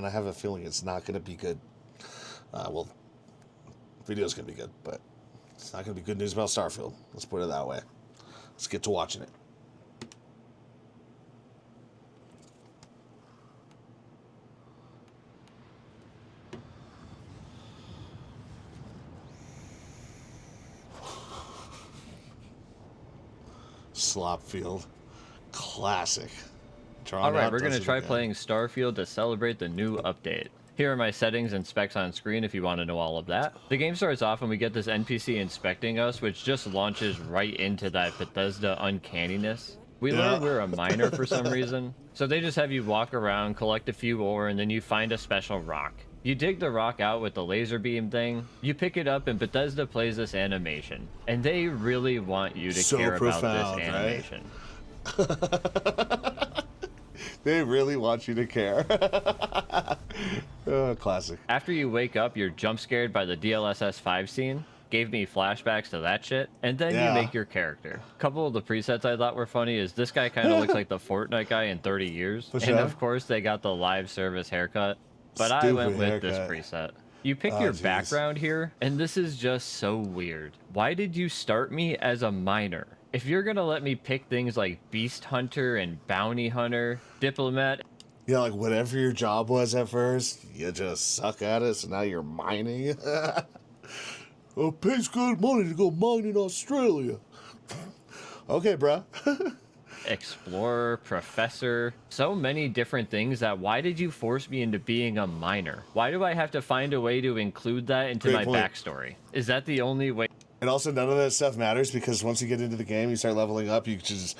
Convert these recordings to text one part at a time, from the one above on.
and I have a feeling it's not going to be good. Well, video's going to be good, but it's not going to be good news about Starfield. Let's put it that way. Let's get to watching it. Slopfield. Classic. Alright, we're going to try playing Starfield to celebrate the new update. Here are my settings and specs on screen if you want to know all of that. The game starts off and we get this NPC inspecting us, which just launches right into that Bethesda uncanniness. We learn we're a miner for some reason. So they just have you walk around, collect a few ore, and then you find a special rock. You dig the rock out with the laser beam thing, you pick it up, and Bethesda plays this animation. And they really want you to care about this animation. Right? They really want you to care. Oh, classic. After you wake up, you're jump scared by the DLSS 5 scene. Gave me flashbacks to that shit. And then you make your character. A couple of the presets I thought were funny is this guy kind of looks like the Fortnite guy in 30 years. And of course, they got the live service haircut. But I went with this preset. You pick your background here, and this is just so weird. Why did you start me as a miner? If you're gonna let me pick things like Beast Hunter and Bounty Hunter, Diplomat... Yeah, like whatever your job was at first, you just suck at it, so now you're mining. Oh, it pays good money to go mine in Australia. Okay, bruh. Explorer, professor, so many different things that why did you force me into being a miner? Why do I have to find a way to include that into my backstory? Is that the only way? And also none of that stuff matters because once you get into the game, you start leveling up, you just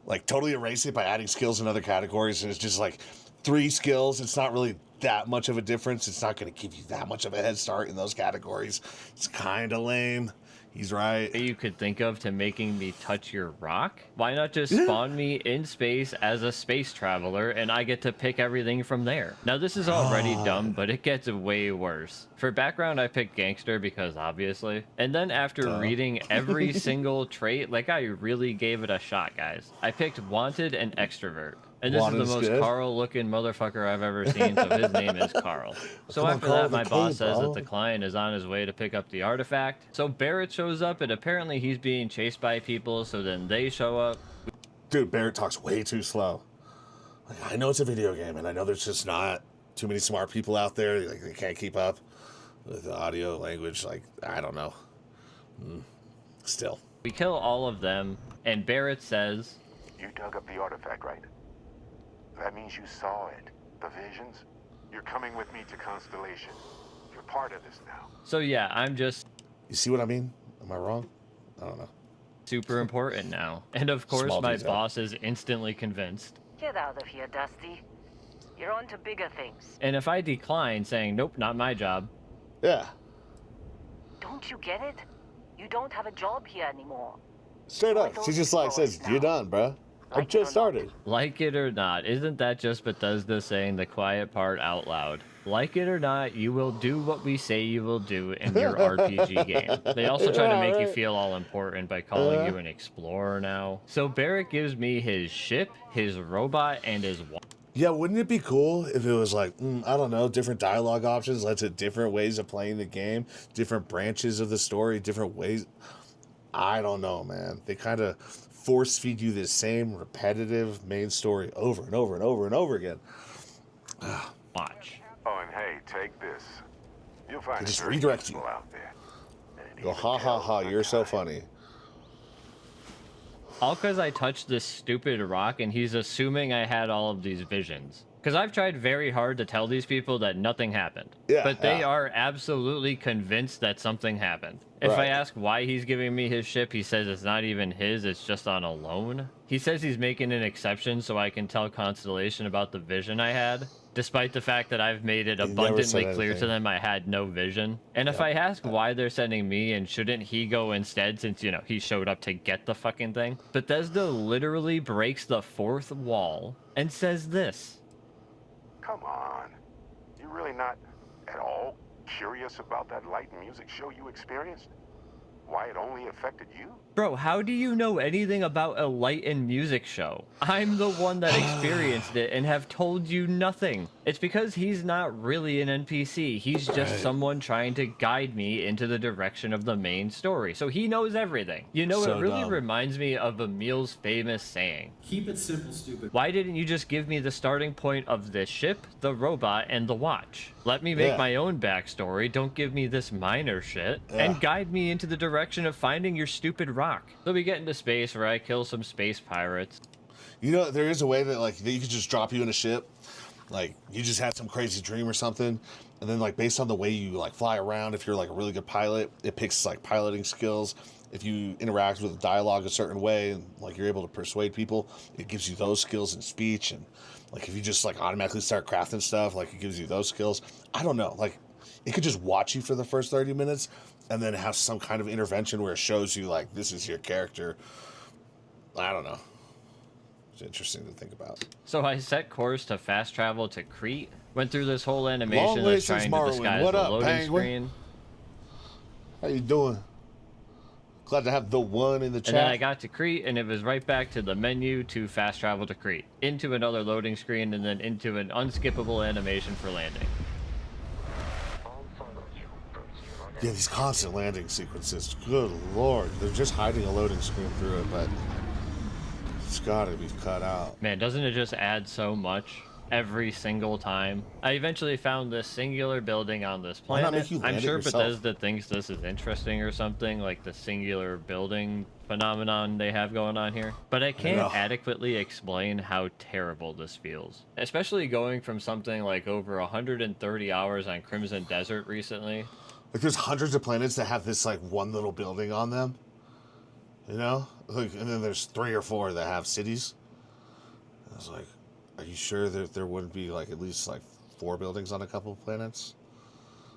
like totally erase it by adding skills in other categories. And it's just like 3 skills. It's not really that much of a difference. It's not going to give you that much of a head start in those categories. It's kind of lame. He's right. You could think of to making me touch your rock? Why not just spawn me in space as a space traveler and I get to pick everything from there? Now this is already dumb, but it gets way worse. For background, I picked gangster because obviously. And then after reading every single trait, like I really gave it a shot, guys. I picked wanted and extrovert. And this is the most Carl looking motherfucker I've ever seen, so his name is Carl. So after that, my boss says that the client is on his way to pick up the artifact. So Barrett shows up, and apparently he's being chased by people, so then they show up. Dude, Barrett talks way too slow. Like, I know it's a video game, and I know there's just not too many smart people out there. Like, they can't keep up with the audio language. Like, I don't know. Still. We kill all of them, and Barrett says... You dug up the artifact, right? That means you saw it. The visions? You're coming with me to Constellation. You're part of this now. So yeah, I'm just... You see what I mean? Am I wrong? I don't know. Super important now. And of course, my boss is instantly convinced. Get out of here, Dusty. You're on to bigger things. And if I decline, saying, nope, not my job. Yeah. Don't you get it? You don't have a job here anymore. Straight up. She just like says, you're done, bruh. I just started. Like it or not, isn't that just Bethesda saying the quiet part out loud? Like it or not, you will do what we say you will do in your RPG game. They also try to make you feel all important by calling you an explorer now. So Barrett gives me his ship, his robot, and his... Yeah, wouldn't it be cool if it was like, I don't know, different dialogue options led to different ways of playing the game, different branches of the story, different ways... I don't know, man. They kind of force feed you this same repetitive main story over and over and over and over again. Watch. Oh, and hey, take this. You'll find just redirect you out there. Go, ha ha ha, you're so funny. All because I touched this stupid rock and he's assuming I had all of these visions. Because I've tried very hard to tell these people that nothing happened. Yeah, but they are absolutely convinced that something happened. If I ask why he's giving me his ship, he says it's not even his, it's just on a loan. He says he's making an exception so I can tell Constellation about the vision I had, despite the fact that I've made it abundantly clear to them I had no vision. And if I ask why they're sending me and shouldn't he go instead since, you know, he showed up to get the fucking thing, Bethesda literally breaks the 4th wall and says this. Come on. You're really not at all curious about that light and music show you experienced? Why it only affected you? Bro, how do you know anything about a light and music show? I'm the one that experienced it and have told you nothing. It's because he's not really an NPC. He's just someone trying to guide me into the direction of the main story. So he knows everything. You know, So it really dumb. reminds me of Emil's famous saying. Keep it simple, stupid. Why didn't you just give me the starting point of this ship, the robot, and the watch? Let me make my own backstory. Don't give me this minor shit. And guide me into the direction of finding your stupid rock. So we get into space where I kill some space pirates. You know, there is a way that like that you could just drop you in a ship. Like, you just had some crazy dream or something, and then, like, based on the way you, like, fly around, if you're, like, a really good pilot, it picks, like, piloting skills. If you interact with dialogue a certain way, and, like, you're able to persuade people, it gives you those skills in speech. And, like, if you just, like, automatically start crafting stuff, like, it gives you those skills. I don't know. Like, it could just watch you for the first 30 minutes, and then have some kind of intervention where it shows you, like, this is your character. I don't know. Interesting to think about. So I set course to fast travel to Crete. Went through this whole animation Long that's trying to disguise what the up, loading Penguin? screen. How you doing? Glad to have the one in the chat. And then I got to Crete, and it was right back to the menu to fast travel to Crete. Into another loading screen, and then into an unskippable animation for landing. Yeah, these constant landing sequences. Good lord. They're just hiding a loading screen through it, but it's gotta be cut out. Man, doesn't it just add so much every single time? I eventually found this singular building on this Why not planet. make you land I'm it sure yourself? Bethesda thinks this is interesting or something, like the singular building phenomenon they have going on here. But I can't adequately explain how terrible this feels. Especially going from something like over 130 hours on Crimson Desert recently. Like, there's hundreds of planets that have this, like, one little building on them. You know? Like, and then there's 3 or 4 that have cities. I was like, are you sure that there wouldn't be, like, at least, like, 4 buildings on a couple of planets?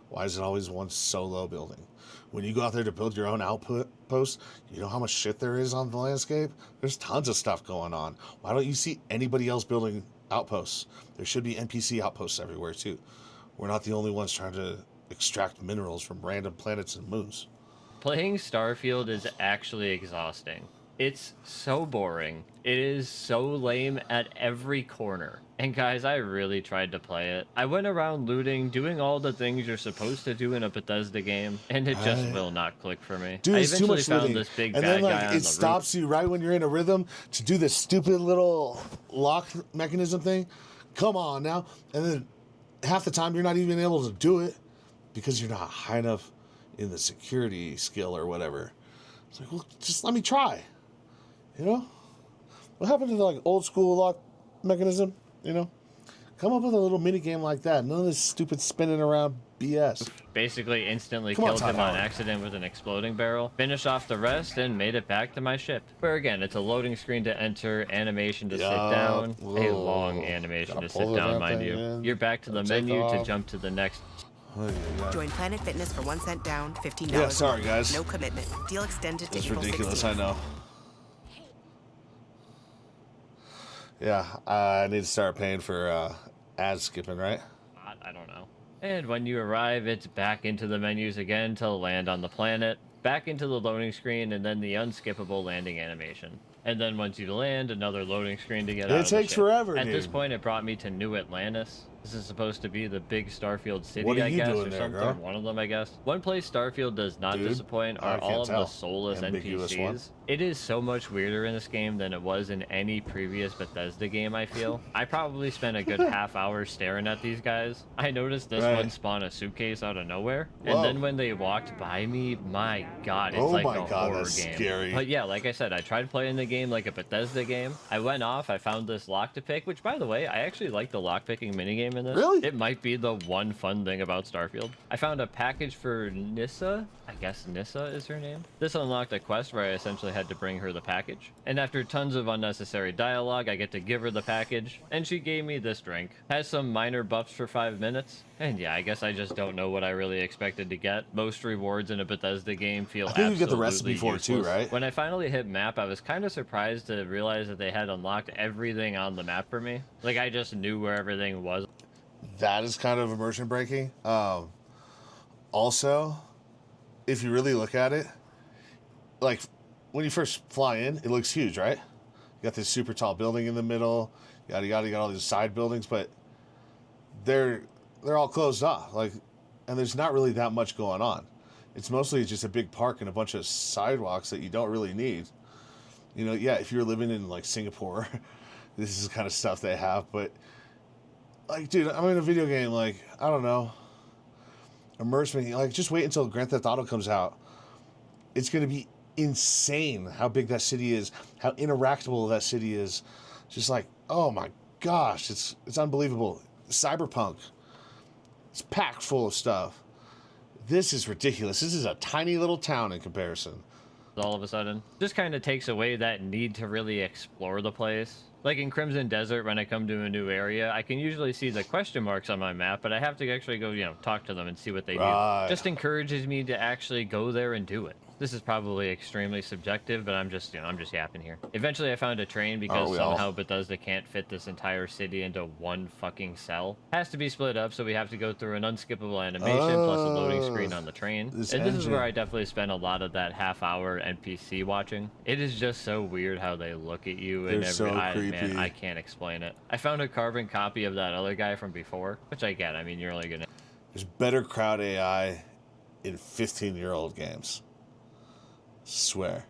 Why is it always one solo building? When you go out there to build your own output post, you know how much shit there is on the landscape? There's tons of stuff going on. Why don't you see anybody else building outposts? There should be NPC outposts everywhere, too. We're not the only ones trying to extract minerals from random planets and moons. Playing Starfield is actually exhausting. It's so boring. It is so lame at every corner. And guys, I really tried to play it. I went around looting, doing all the things you're supposed to do in a Bethesda game, and it just will not click for me. Dude, I it's too eventually much found looting. this big And bad then, guy like, on it the stops you right when you're in a rhythm to do this stupid little lock mechanism thing. Come on now. And then half the time you're not even able to do it because you're not high enough in the security skill or whatever. It's like, well, just let me try. You know? What happened to the, like, old school lock mechanism? You know? Come up with a little mini game like that. None of this stupid spinning around BS. Basically instantly Come on, killed him Todd on Howard. accident with an exploding barrel, finished off the rest, and made it back to my ship. Where again, it's a loading screen to enter, animation to sit down, a Whoa. long animation Gotta to pull sit the down, damn mind thing you. in, You're back to the take menu to off. jump to the next. Oh, yeah. Join Planet Fitness for 1 cent down, $15. Yeah, sorry, guys. No commitment. Deal extended to It's April ridiculous, 16th. I know. Yeah, I need to start paying for ad skipping, right? I don't know. And when you arrive, it's back into the menus again to land on the planet, back into the loading screen, and then the unskippable landing animation. And then once you land, another loading screen to get out of the takes ship. forever, At this dude. point, it brought me to New Atlantis. This is supposed to be the big Starfield city, What are I you guess, doing or there, something. girl? One of them, I guess. One place Starfield does not Dude, disappoint I are can't all of the tell. soulless Ambiguous NPCs. one. It is so much weirder in this game than it was in any previous Bethesda game, I feel. I probably spent a good half hour staring at these guys. I noticed this Right. one spawn a suitcase out of nowhere. Whoa. And then when they walked by me, my god, it's Oh like my a God, horror that's game. scary. But yeah, like I said, I tried playing the game like a Bethesda game. I went off, I found this lock to pick, which by the way, I actually like the lockpicking minigame in this. Really? It might be the one fun thing about Starfield. I found a package for Nissa. I guess Nissa is her name. This unlocked a quest where I essentially had to bring her the package. And after tons of unnecessary dialogue, I get to give her the package, and she gave me this drink. Has some minor buffs for 5 minutes. And yeah, I guess I just don't know what I really expected to get. Most rewards in a Bethesda game feel I think you get the absolutely recipe for it too, useless. right? When I finally hit map, I was kind of surprised to realize that they had unlocked everything on the map for me. Like, I just knew where everything was. That is kind of immersion breaking. Also, if you really look at it, like when you first fly in, it looks huge, right? You got this super tall building in the middle, yada yada, you got all these side buildings, but they're all closed off. Like, and there's not really that much going on. It's mostly just a big park and a bunch of sidewalks that you don't really need. You know, yeah, if you're living in like Singapore, this is the kind of stuff they have. But like, dude, I'm in a video game. Like, I don't know, immerse me. Like, just wait until Grand Theft Auto comes out. It's gonna be insane how big that city is, how interactable that city is. Just like, oh my gosh, it's unbelievable. Cyberpunk, it's packed full of stuff. This is ridiculous. This is a tiny little town in comparison. All of a sudden, just kind of takes away that need to really explore the place. Like in Crimson Desert, when I come to a new area, I can usually see the question marks on my map, but I have to actually go, you know, talk to them and see what they do. Just encourages me to actually go there and do it. This is probably extremely subjective, but I'm just yapping here. Eventually, I found a train because somehow Bethesda can't fit this entire city into one fucking cell. Has to be split up, so we have to go through an unskippable animation plus a loading screen on the train. This is where I definitely spent a lot of that half-hour NPC watching. It is just so weird how they look at you and man, I can't explain it. I found a carbon copy of that other guy from before, which I get. I mean, you're only gonna. There's better crowd AI in 15-year-old games. Swear.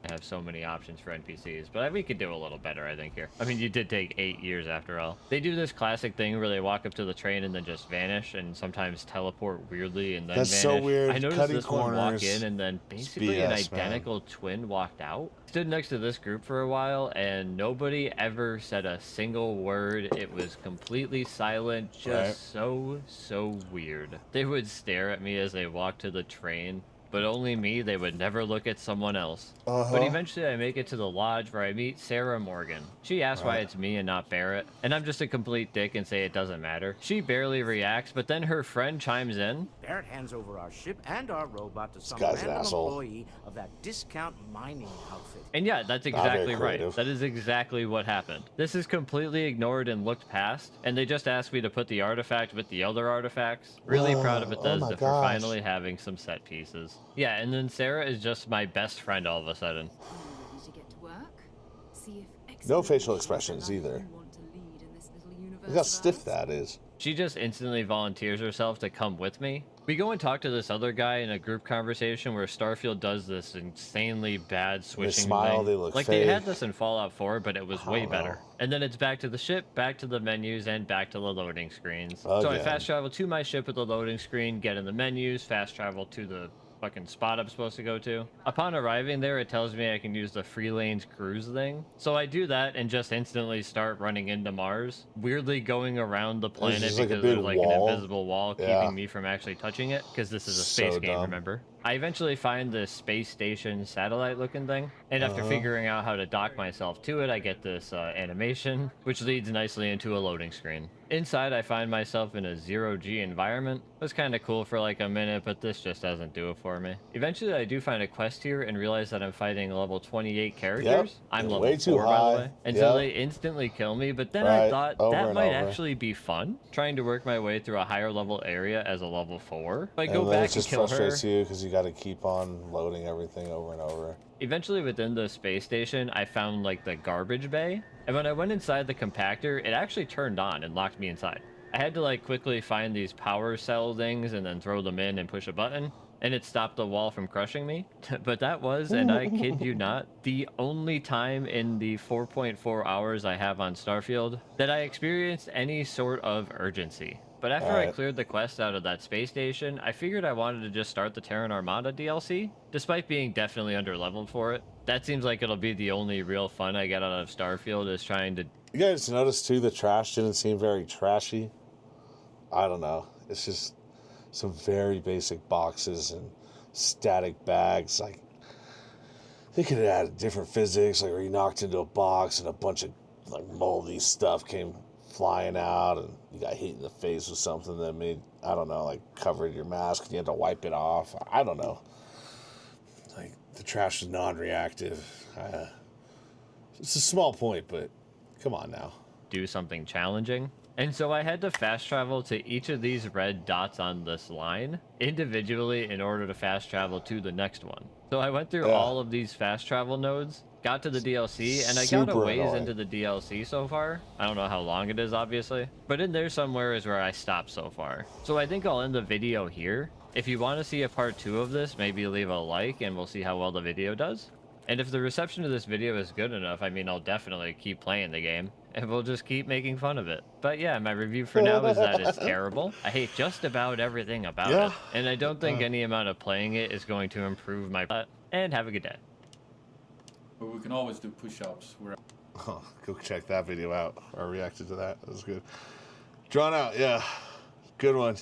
I have so many options for NPCs, but we could do a little better, I think, here. I mean, you did take 8 years after all. They do this classic thing where they walk up to the train and then just vanish, and sometimes teleport weirdly and then vanish. So weird. I noticed this one walk in and then basically BS, an identical twin walked out. Stood next to this group for a while, and nobody ever said a single word. It was completely silent, just so weird. They would stare at me as they walked to the train, but only me. They would never look at someone else. But eventually I make it to the lodge where I meet Sarah Morgan. She asks why it's me and not Barrett, and I'm just a complete dick and say it doesn't matter. She barely reacts, but then her friend chimes in. Barrett hands over our ship and our robot to some random employee of that discount mining outfit. And yeah, that's exactly right. That is exactly what happened. This is completely ignored and looked past, and they just asked me to put the artifact with the other artifacts. Really proud of Bethesda for finally having some set pieces. Yeah, and then Sarah is just my best friend all of a sudden. Ready to get to work? See if no facial expressions either. Look how stiff that is. She just instantly volunteers herself to come with me. We go and talk to this other guy in a group conversation where Starfield does this insanely bad switching they smile, thing. they look like fake. They had this in Fallout 4, but it was way better. And then it's back to the ship, back to the menus, and back to the loading screens. So I fast travel to my ship with the loading screen, get in the menus, fast travel to the fucking spot I'm supposed to go to. Upon arriving there, it tells me I can use the free lanes cruise thing. So I do that and just instantly start running into Mars, weirdly going around the planet because there's like an invisible wall keeping me from actually touching it, because this is a space game, remember? I eventually find this space station satellite looking thing, and after figuring out how to dock myself to it, I get this animation, which leads nicely into a loading screen. Inside, I find myself in a 0G environment. It was kind of cool for like a minute, but this just doesn't do it for me. Eventually, I do find a quest here and realize that I'm fighting level 28 characters. I'm level 4, by the way. And so they instantly kill me, but then I thought that might actually be fun, trying to work my way through a higher level area as a level 4. If I go back and kill her... It just frustrates you because you got to keep on loading everything over and over. Eventually, within the space station, I found like the garbage bay, and when I went inside the compactor, it actually turned on and locked me inside. I had to like quickly find these power cell things and then throw them in and push a button, and it stopped the wall from crushing me. But that was, and I kid you not, the only time in the 4.4 hours I have on Starfield that I experienced any sort of urgency. But after I cleared the quest out of that space station, I figured I wanted to just start the Terran Armada DLC, despite being definitely underleveled for it. That seems like it'll be the only real fun I get out of Starfield, is trying to... You guys notice too, the trash didn't seem very trashy? I don't know. It's just some very basic boxes and static bags. Like, they could have added different physics, like where you knocked into a box and a bunch of like moldy stuff came flying out, and you got hit in the face with something that made, I don't know, like covered your mask and you had to wipe it off. I don't know. Like, the trash is non-reactive. It's a small point, but come on now. Do something challenging. And so I had to fast travel to each of these red dots on this line individually in order to fast travel to the next one. So I went through all of these fast travel nodes, got to the DLC, and I got a Super ways annoying. into the DLC so far. I don't know how long it is, obviously, but in there somewhere is where I stopped so far. So I think I'll end the video here. If you want to see a part 2 of this, maybe leave a like and we'll see how well the video does. And if the reception of this video is good enough, I mean, I'll definitely keep playing the game and we'll just keep making fun of it. But yeah, my review for now is that it's terrible. I hate just about everything about it. And I don't think any amount of playing it is going to improve my butt. And have a good day. But we can always do push-ups. Oh, go check that video out. I reacted to that. That was good. Drawn out, yeah. Good one.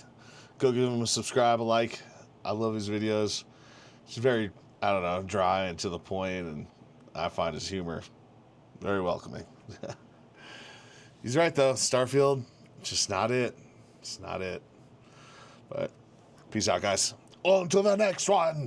Go give him a subscribe, a like. I love his videos. It's very, I don't know, dry and to the point, and I find his humor very welcoming. He's right, though. Starfield, just not it. It's not it. But peace out, guys. On to the next one.